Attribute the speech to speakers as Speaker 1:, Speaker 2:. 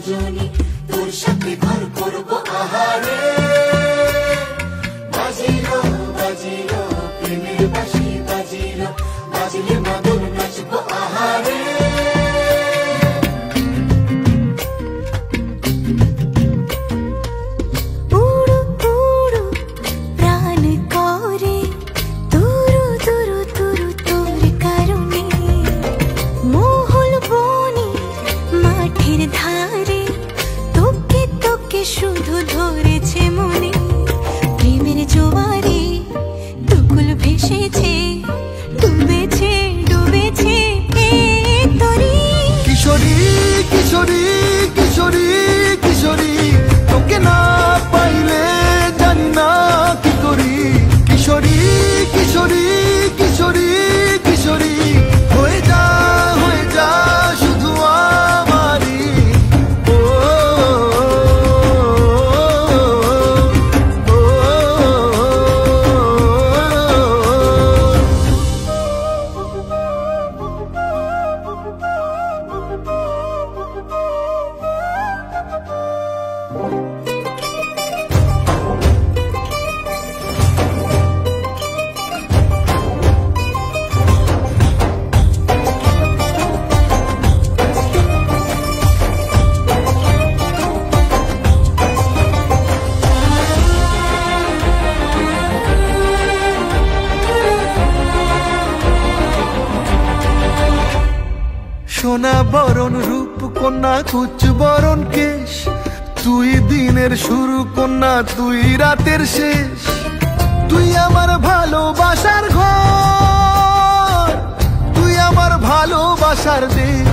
Speaker 1: রজনী, তোর সাথে ঘর করবো আহারে। বাজিলো বাজিলো প্রেমের বাঁশি বাজিলো, বাজলে মদন নাচবো আহারে।
Speaker 2: শুধু ধরেছে মনে প্রেমের জোয়ারে, দুকুল ভেসেছে, ডুবেছে ডুবেছে তরি।
Speaker 3: কিশোরী কিশোরী কিশোরী কিশোরী, তোকে না পাইলে জানি না কি করি। কিশোরী কিশোরী কিশোরী কিশোরী, হয়ে যা শুধু আমারই। সোনা বরণ রূপ কন্যা কুচ বরণ কেশ, তুই দিনের শুরু কন্যা তুই রাতের শেষ। তুই আমার ভালোবাসার ঘর, তুই আমার ভালোবাসার দেশ।